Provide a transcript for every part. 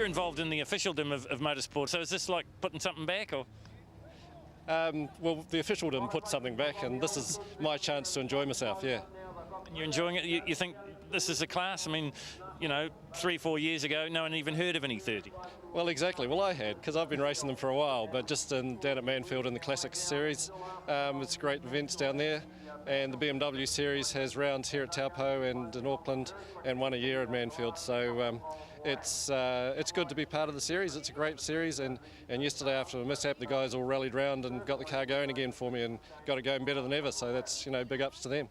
involved in the officialdom of motorsport, so is this like putting something back, or? Well, the officialdom put something back, and this is my chance to enjoy myself, yeah. And you're enjoying it? You think this is a class? I mean, you know, 3-4 years ago, no one even heard of any 30. Well, exactly. Well, I had, because I've been racing them for a while, but just down at Mansfield in the Classics Series, it's great events down there, and the BMW Series has rounds here at Taupo and in Auckland, and one a year at Mansfield. So it's good to be part of the series. It's a great series, and yesterday after the mishap, the guys all rallied round and got the car going again for me, and got it going better than ever. So that's, you know, big ups to them.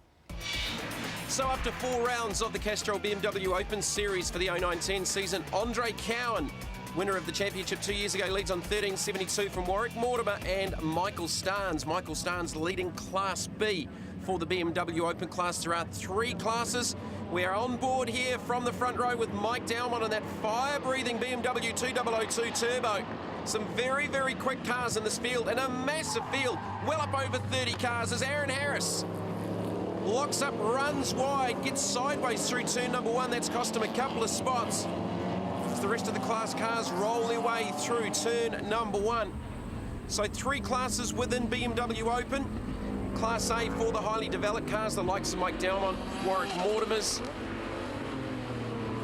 So after 4 rounds of the Castrol BMW Open Series for the 09-10 season, Andre Cowan, winner of the championship 2 years ago, leads on 13.72 from Warwick Mortimer and Michael Starnes. Michael Starnes leading Class B for the BMW Open class throughout 3 classes. We are on board here from the front row with Mike Dalmont on that fire-breathing BMW 2002 Turbo. Some very, very quick cars in this field, and a massive field, well up over 30 cars, as Aaron Harris locks up, runs wide, gets sideways through turn number 1. That's cost him a couple of spots. As the rest of the class cars roll their way through turn number 1. So 3 classes within BMW Open. Class A for the highly developed cars, the likes of Mike Dalmont, Warwick Mortimer's,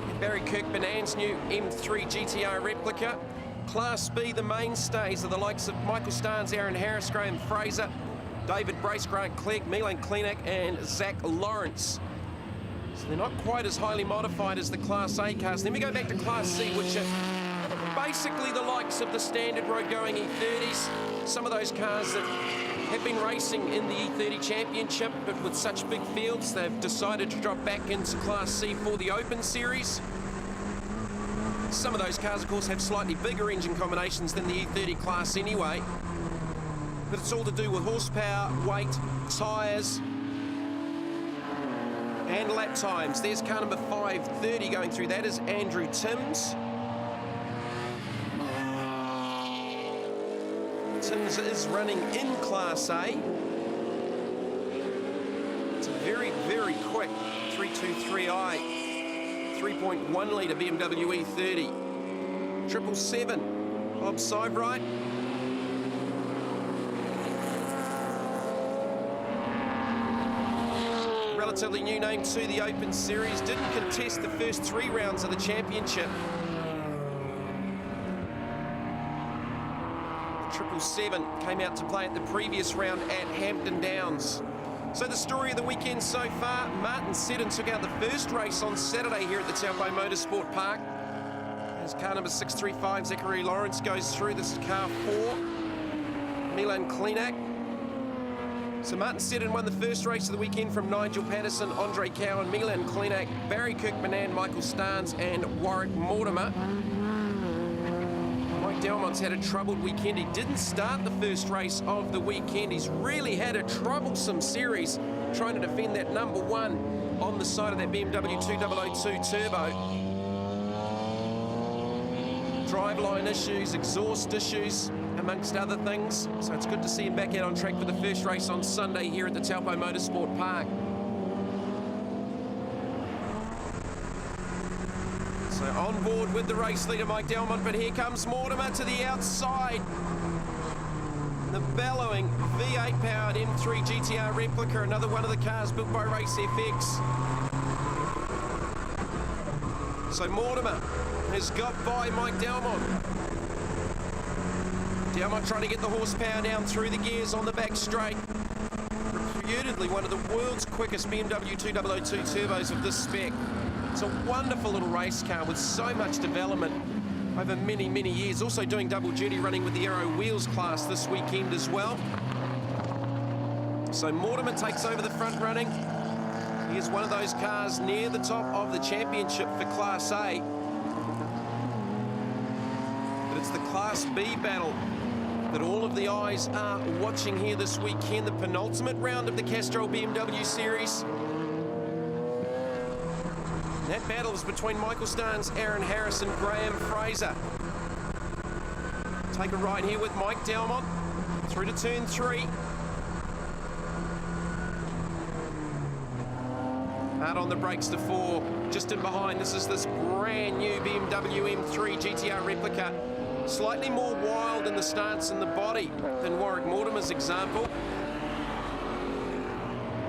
and Barry Kirkbanan's new M3 GTR replica. Class B, the mainstays, are the likes of Michael Starnes, Aaron Harris, Graham Fraser, David Brace, Grant Clegg, Milan Klinak and Zach Lawrence. So they're not quite as highly modified as the Class A cars. Then we go back to Class C, which are basically the likes of the standard road-going E30s. Some of those cars that have been racing in the E30 Championship, but with such big fields, they've decided to drop back into Class C for the Open Series. Some of those cars, of course, have slightly bigger engine combinations than the E30 class anyway. But it's all to do with horsepower, weight, tyres, and lap times. There's car number 530 going through. That is Andrew Timms. Timms is running in Class A. It's a very, very quick 323i, 3.1 litre BMW E30. 777, Bob Sybright. Relatively new name to the Open Series, didn't contest the first 3 rounds of the championship. 777 came out to play at the previous round at Hampton Downs. So the story of the weekend so far, Martin Seddon took out the first race on Saturday here at the Taupo Motorsport Park. As car number 635, Zachary Lawrence, goes through. This is car 4, Milan Klinak. So Martin Seddon won the first race of the weekend from Nigel Patterson, Andre Cowan, Milan Klinak, Barry Kirkmanan, Michael Starnes and Warwick Mortimer. Mike Dalmont's had a troubled weekend. He didn't start the first race of the weekend. He's really had a troublesome series trying to defend that number 1 on the side of that BMW 2002 Turbo. Driveline issues, exhaust issues, amongst other things. So it's good to see him back out on track for the first race on Sunday here at the Taupo Motorsport Park. So on board with the race leader Mike Dalmont, but here comes Mortimer to the outside. The bellowing V8 powered M3 GTR replica, another one of the cars built by Race FX. So Mortimer has got by Mike Dalmont. Dalmont trying to get the horsepower down through the gears on the back straight. Reputedly one of the world's quickest BMW 2002 turbos of this spec. It's a wonderful little race car with so much development over many, many years. Also doing double duty, running with the Aero Wheels class this weekend as well. So Mortimer takes over the front running. He is one of those cars near the top of the championship for Class A. But it's the Class B battle that all of the eyes are watching here this weekend, the penultimate round of the Castrol BMW Series. That battle is between Michael Starnes, Aaron Harris and Graham Fraser. Take a ride here with Mike Dalmont through to turn 3. Hard on the brakes to 4. Just in behind, this is this brand new BMW M3 GTR replica. Slightly more wild in the stance and the body than Warwick Mortimer's example.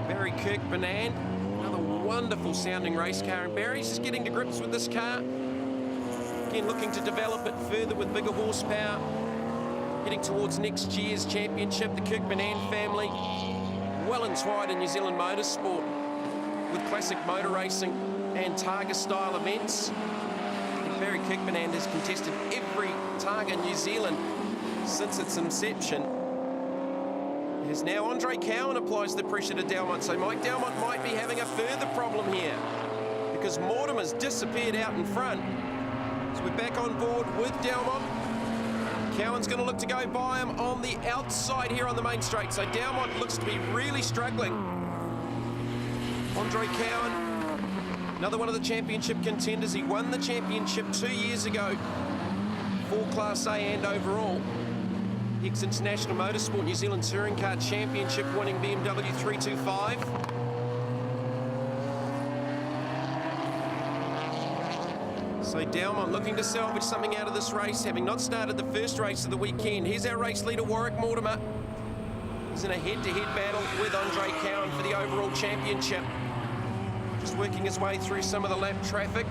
Barry Kirkbinand, another wonderful sounding race car, and Barry's just getting to grips with this car. Again, looking to develop it further with bigger horsepower. Heading towards next year's championship, the Kirkbinand family, well entwined in New Zealand motorsport with classic motor racing and Targa style events. Barry Kirkbinand has contested every Targa New Zealand since its inception. As now Andre Cowan applies the pressure to Dalmont, so Mike Dalmont might be having a further problem here because Mortimer's disappeared out in front. So we're back on board with Dalmont. Cowan's going to look to go by him on the outside here on the main straight, so Dalmont looks to be really struggling. Andre Cowan, another one of the championship contenders. He won the championship 2 years ago for Class A and overall. Ex-International Motorsport New Zealand Touring Car Championship winning BMW 325. So Dalmont looking to salvage something out of this race, having not started the first race of the weekend. Here's our race leader, Warwick Mortimer. He's in a head-to-head battle with Andre Cowan for the overall championship. Just working his way through some of the lap traffic.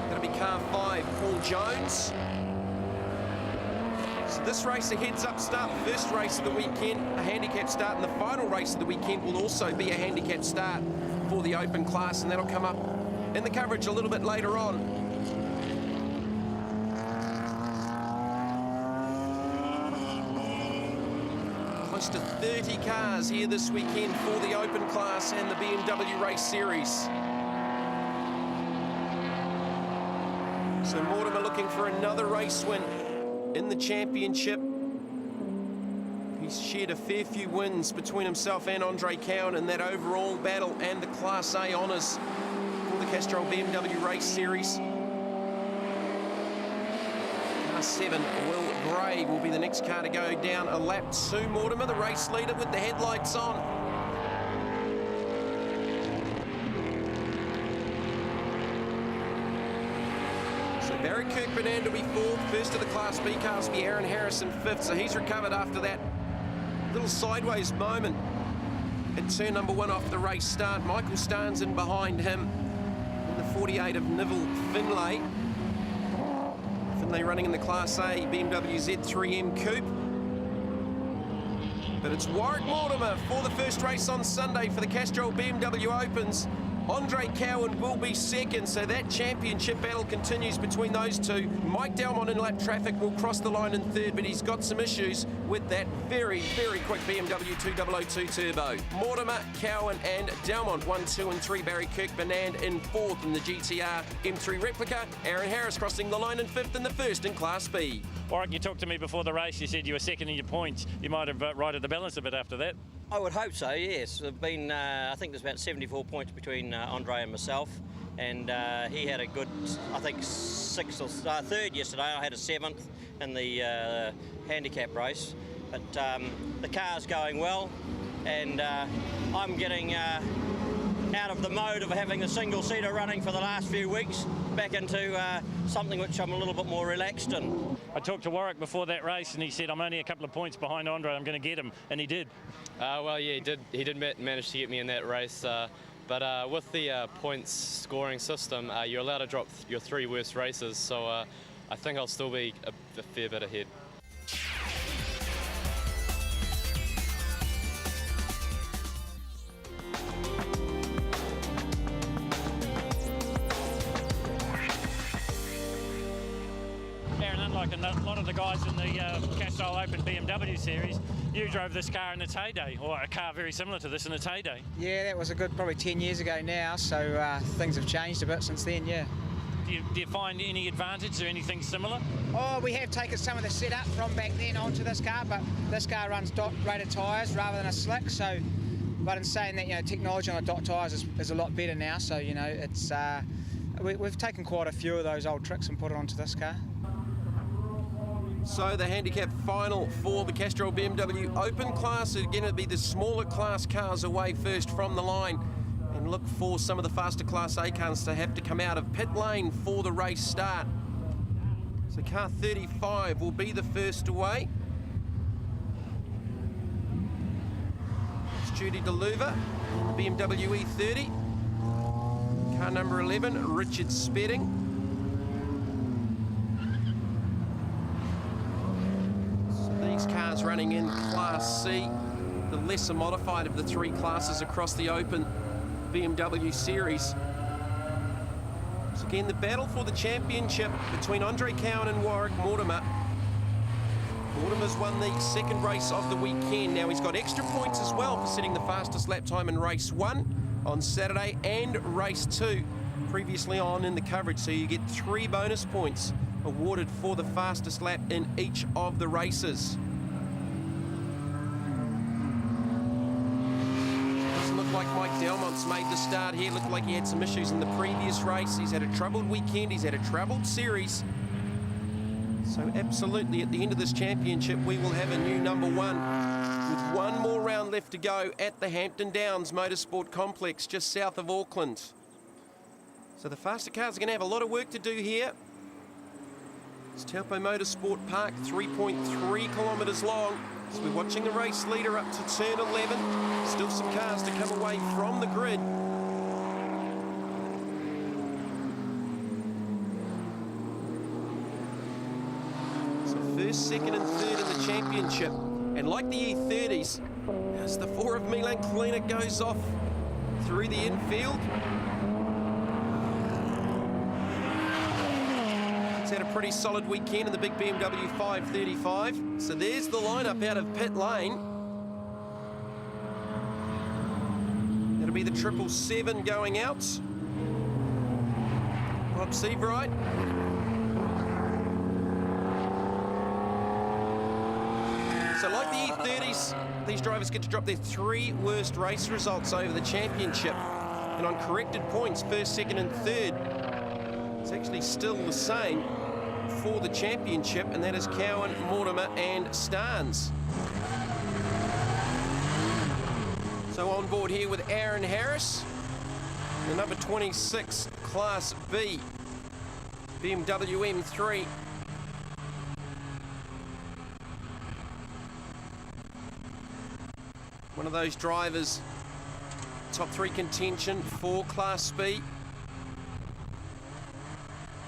That'll be car 5, Paul Jones. So this race, a heads-up start, first race of the weekend, a handicap start, and the final race of the weekend will also be a handicap start for the open class, and that'll come up in the coverage a little bit later on. Close to 30 cars here this weekend for the open class and the BMW Race Series. So Mortimer looking for another race win in the championship. He's shared a fair few wins between himself and Andre Cowan in that overall battle and the Class A honours for the Castrol BMW Race Series. Car 7, Will Gray, will be the next car to go down a lap to Mortimer, the race leader with the headlights on. So Barry Kirkbinand will be fourth, first of the Class B cars will be Aaron Harrison fifth, so he's recovered after that little sideways moment at turn number 1 off the race start. Michael Starnes in behind him in the 48 of Neville Finlay. Finlay running in the Class A BMW Z3M Coupe. But it's Warwick Mortimer for the first race on Sunday for the Castrol BMW Opens. Andre Cowan will be second, so that championship battle continues between those two. Mike Dalmont in lap traffic will cross the line in third, but he's got some issues with that very, very quick BMW 2002 Turbo. Mortimer, Cowan and Dalmont 1, 2 and 3. Barry Kirkbinand in fourth in the GTR M3 replica. Aaron Harris crossing the line in fifth in the first in Class B. Warwick, you talked to me before the race. You said you were second in your points. You might have righted the balance a bit after that. I would hope so, yes. There've been, I think there's about 74 points between Andre and myself, and he had a good, I think, third yesterday. I had a 7th in the handicap race, but the car's going well, and I'm getting out of the mode of having the single-seater running for the last few weeks, back into something which I'm a little bit more relaxed in. I talked to Warwick before that race and he said, I'm only a couple of points behind Andre, I'm going to get him, and he did. Well, yeah, he did manage to get me in that race, but with the points scoring system, you're allowed to drop your 3 worst races, so I think I'll still be a fair bit ahead. Like a lot of the guys in the Castrol Open BMW Series, you drove this car in its heyday, or a car very similar to this in its heyday. Yeah, that was a good probably 10 years ago now, so things have changed a bit since then, yeah. Do you find any advantage or anything similar? Oh, we have taken some of the setup from back then onto this car, but this car runs dot-rated tyres rather than a slick, so, but in saying that, you know, technology on the dot tyres is a lot better now, so, you know, it's, we've taken quite a few of those old tricks and put it onto this car. So the handicap final for the Castrol BMW Open class. Again, it'll be the smaller class cars away first from the line. And And look for some of the faster Class A cars to have to come out of pit lane for the race start. So car 35 will be the first away. It's Judy DeLuva, BMW E30. Car number 11, Richard Spedding. So these cars running in Class C, the lesser modified of the three classes across the Open BMW Series. So again, the battle for the championship between Andre Cowan and Warwick Mortimer. Mortimer's won the second race of the weekend. Now he's got extra points as well for setting the fastest lap time in race 1 on Saturday and race 2 previously on in the coverage. So you get 3 bonus points awarded for the fastest lap in each of the races. Like Mike Delmont's made the start here. Looked like he had some issues in the previous race. He's had a troubled weekend. He's had a troubled series. So absolutely at the end of this championship we will have a new number 1 with one more round left to go at the Hampton Downs Motorsport Complex just south of Auckland. So the faster cars are going to have a lot of work to do here. It's Taupo Motorsport Park, 3.3 kilometres long. So we're watching the race leader up to turn 11. Still some cars to come away from the grid. So first, second and third in the championship. And like the E30s, as the 4 of Milan Klina goes off through the infield. Had a pretty solid weekend in the big BMW 535. So there's the lineup out of pit lane. That'll be the 777 going out. Bob Seabright. So like the E30s, these drivers get to drop their 3 worst race results over the championship. And on corrected points, first, second and third, it's actually still the same for the championship, and that is Cowan, Mortimer and Starnes. So on board here with Aaron Harris, the number 26 Class B BMW M3. One of those drivers, top 3 contention for Class B.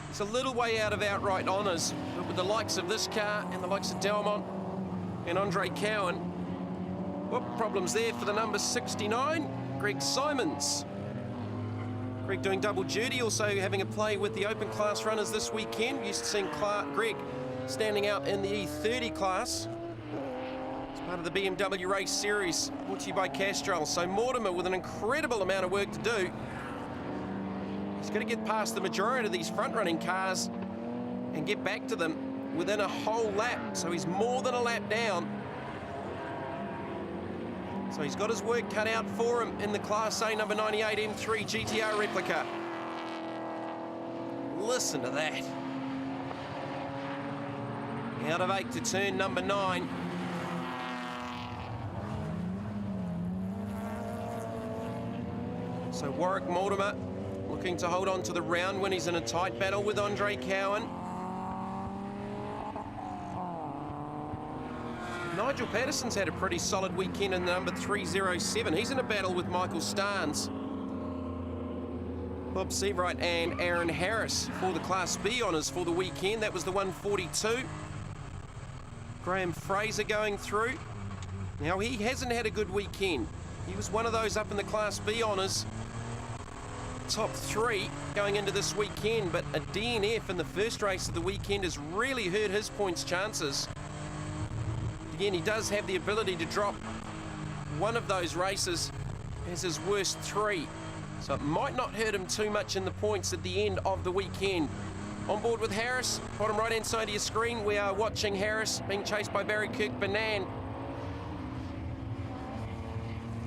It's a little way out of outright honours, but with the likes of this car and the likes of Delmont and Andre Cowan, what problems there for the number 69, Greg Simons. Greg doing double duty, also having a play with the open class runners this weekend. Used to seeing Greg standing out in the E30 class. It's part of the BMW Race Series, brought to you by Castrol. So Mortimer with an incredible amount of work to do. He's got to get past the majority of these front-running cars and get back to them within a whole lap. So he's more than a lap down. So he's got his work cut out for him in the Class A number 98 M3 GTR replica. Listen to that. Out of 8 to turn number 9. So Warwick Mortimer looking to hold on to the round when he's in a tight battle with Andre Cowan. Nigel Patterson's had a pretty solid weekend in the number 307. He's in a battle with Michael Starnes. Bob Seabright and Aaron Harris for the Class B honours for the weekend. That was the 142. Graham Fraser going through. Now, he hasn't had a good weekend. He was one of those up in the Class B honours, top 3 going into this weekend, but a DNF in the first race of the weekend has really hurt his points chances. Again, he does have the ability to drop one of those races as his worst 3. So it might not hurt him too much in the points at the end of the weekend. On board with Harris, bottom right-hand side of your screen, we are watching Harris being chased by Barry Kirkbanan.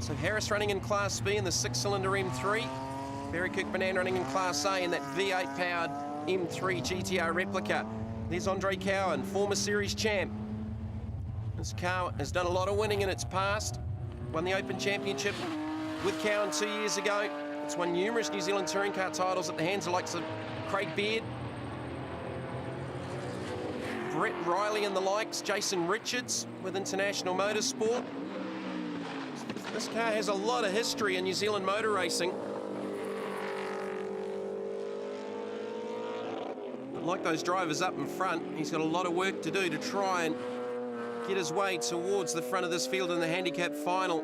So Harris running in Class B in the 6-cylinder M3. Barry Kirkbanan running in Class A in that V8-powered M3 GTR replica. There's Andre Cowan, former series champ. This car has done a lot of winning in its past. Won the Open Championship with Cowan 2 years ago. It's won numerous New Zealand touring car titles at the hands of likes of Craig Baird, Brett Riley and the likes, Jason Richards with International Motorsport. This car has a lot of history in New Zealand motor racing. But like those drivers up in front, he's got a lot of work to do to try and get his way towards the front of this field in the handicap final.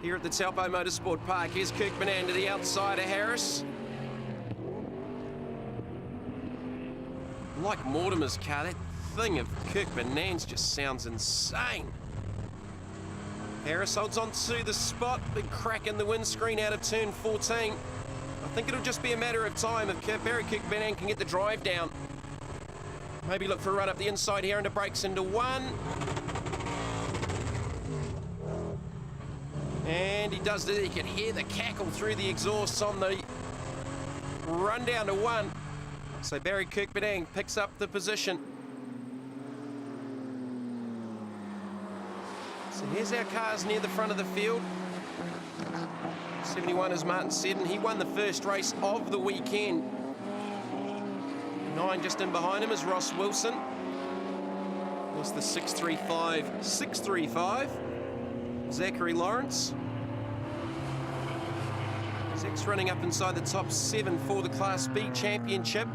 Here at the Taupo Motorsport Park, here's Kirk Banan to the outside of Harris. Like Mortimer's car, that thing of Kirk Banan's just sounds insane. Harris holds on to the spot, big crack in the windscreen out of turn 14. I think it'll just be a matter of time if Barry Kirk Banan can get the drive down. Maybe look for a run up the inside here into brakes into one. And he does it. You can hear the cackle through the exhausts on the run down to one. So Barry Kirk Banan picks up the position. So here's our cars near the front of the field. 71 is Martin Seddon. He won the first race of the weekend. 9 just in behind him is Ross Wilson. There's the 635. Zachary Lawrence. Zach's running up inside the top 7 for the Class B Championship.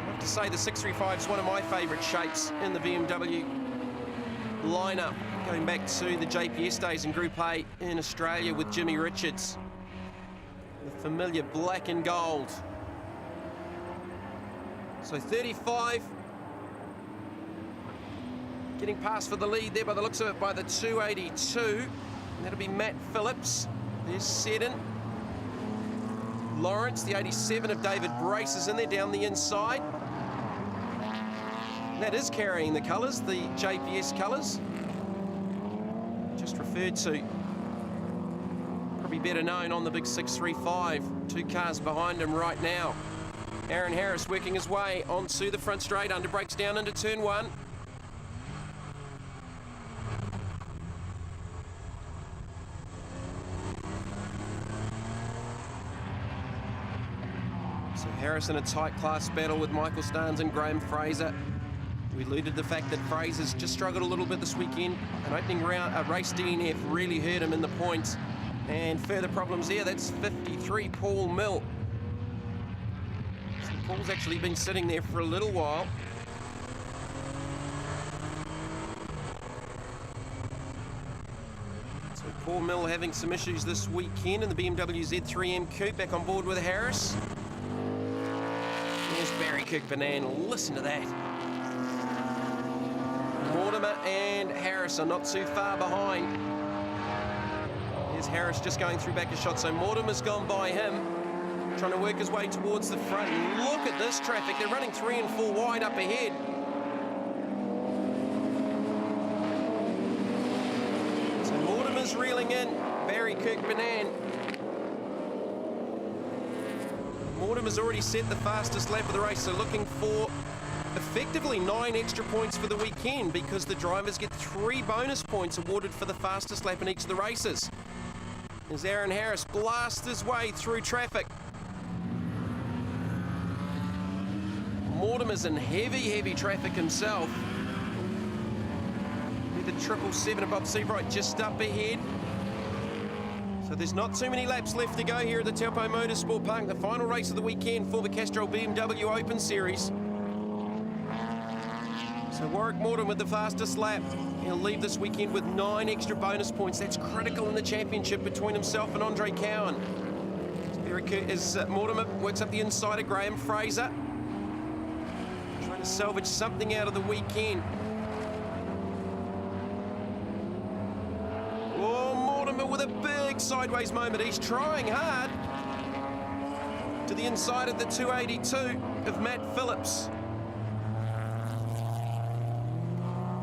I have to say the 635 is one of my favourite shapes in the BMW lineup, going back to the JPS days in Group A in Australia with Jimmy Richards. The familiar black and gold. So 35, getting past for the lead there by the looks of it by the 282. And that'll be Matt Phillips. There's Seddon. Lawrence, the 87 of David Brace is in there down the inside. That is carrying the colours, the JPS colours. Just referred to. Probably better known on the big 635. 2 cars behind him right now. Aaron Harris working his way onto the front straight, under brakes down into turn 1. So Harris in a tight class battle with Michael Starnes and Graham Fraser. We alluded to the fact that Fraser's just struggled a little bit this weekend. An opening round, race DNF really hurt him in the points. And further problems there, that's 53 Paul Mill. So Paul's actually been sitting there for a little while. So Paul Mill having some issues this weekend in the BMW Z3M Coupe, back on board with Harris. There's Barry Kirk Banan, listen to that. Mortimer and Harris are not too far behind. Here's Harris just going through back a shot, so Mortimer's gone by him, trying to work his way towards the front. And look at this traffic, they're running 3 and 4 wide up ahead. So Mortimer's reeling in Barry Kirk Banan. Mortimer's already set the fastest lap of the race, so looking for effectively 9 extra points for the weekend, because the drivers get 3 bonus points awarded for the fastest lap in each of the races. As Aaron Harris blasts his way through traffic. Mortimer's in heavy traffic himself. With the 777 of Bob Seabright just up ahead. So there's not too many laps left to go here at the Taupo Motorsport Park, the final race of the weekend for the Castrol BMW Open Series. So Warwick Morton with the fastest lap. He'll leave this weekend with 9 extra bonus points. That's critical in the championship between himself and Andre Cowan. As Mortimer works up the inside of Graham Fraser. Trying to salvage something out of the weekend. Oh, Mortimer with a big sideways moment. He's trying hard. To the inside of the 282 of Matt Phillips.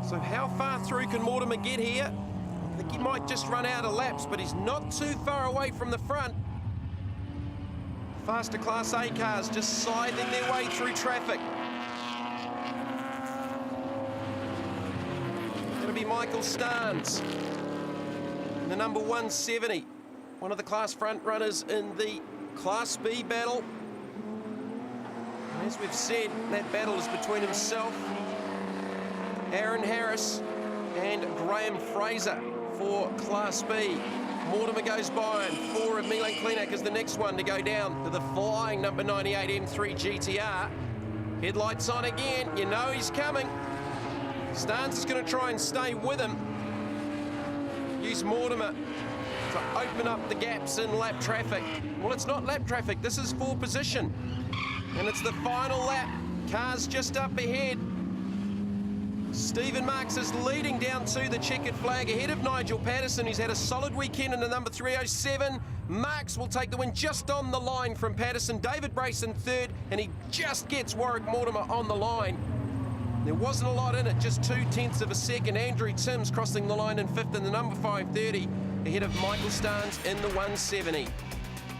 So how far through can Mortimer get here? I think he might just run out of laps, but he's not too far away from the front. Faster Class A cars just scything their way through traffic. It'll be Michael Starnes, the number 170. one of the class front runners in the Class B battle. As we've said, that battle is between himself, Aaron Harris, and Graham Fraser for Class B. Mortimer goes by, and 4 of Milan Klinak is the next one to go down to the flying number 98 M3 GTR. Headlights on again, you know he's coming. Starnes is going to try and stay with him. Use Mortimer to open up the gaps in lap traffic. Well, it's not lap traffic, this is for position. And it's the final lap. Cars just up ahead. Stephen Marks is leading down to the checkered flag ahead of Nigel Patterson, who's had a solid weekend in the number 307. Marks will take the win just on the line from Patterson. David Brace in third, and he just gets Warwick Mortimer on the line. There wasn't a lot in it, just 0.2 of a second. Andrew Timms crossing the line in fifth in the number 530, ahead of Michael Starnes in the 170.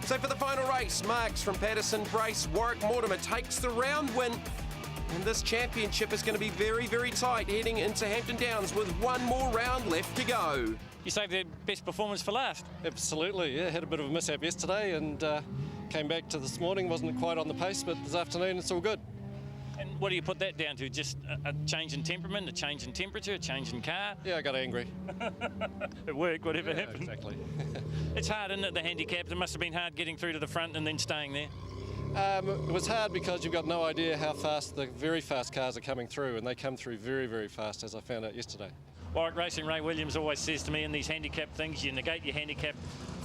So for the final race, Marks from Patterson, Brace, Warwick Mortimer takes the round win. And this championship is going to be very, very tight heading into Hampton Downs with one more round left to go. You saved the best performance for last. Absolutely, yeah. Had a bit of a mishap yesterday and came back to this morning. Wasn't quite on the pace, but this afternoon it's all good. And what do you put that down to? Just a change in temperament, a change in temperature, a change in car? Yeah, I got angry. It worked, whatever Yeah, happened. exactly. It's hard, isn't it, the handicap? It must have been hard getting through to the front and then staying there. It was hard because you've got no idea how fast the very fast cars are coming through, and they come through very, very fast, as I found out yesterday. Warwick Racing Ray Williams always says to me in these handicap things, you negate your handicap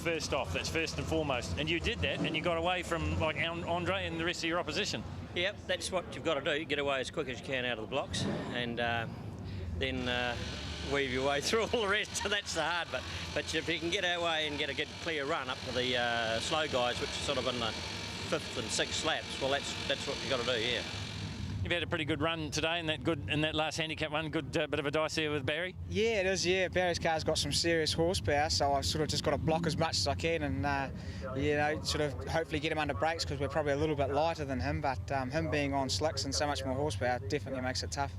first off. That's first and foremost. And you did that, and you got away from like Andre and the rest of your opposition. Yep, that's what you've got to do. Get away as quick as you can out of the blocks, and then weave your way through all the rest. That's the hard bit. But if you can get away and get a good clear run up to the slow guys, which are sort of in the 5th and 6th laps, well, that's what you've got to do, yeah. You've had a pretty good run today in that last handicap one. Good bit of a dice there with Barry. Yeah, it is, yeah. Barry's car's got some serious horsepower, so I've sort of just got to block as much as I can and, you know, sort of hopefully get him under brakes because we're probably a little bit lighter than him, but him being on slicks and so much more horsepower definitely makes it tough.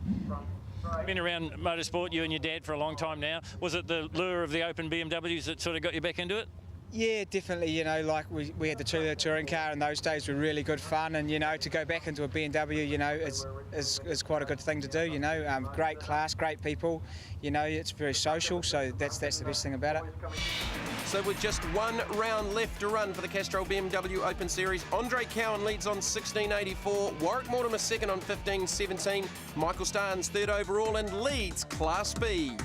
Been around motorsport, you and your dad, for a long time now. Was it the lure of the open BMWs that sort of got you back into it? Yeah, definitely, you know, like we had the 2-liter touring car and those days were really good fun, and, you know, to go back into a BMW, you know, is quite a good thing to do, you know. Great class, great people, you know, it's very social, so that's the best thing about it. So with just one round left to run for the Castrol BMW Open Series, Andre Cowan leads on 1684, Warwick Mortimer second on 1517, Michael Starnes third overall and leads Class B.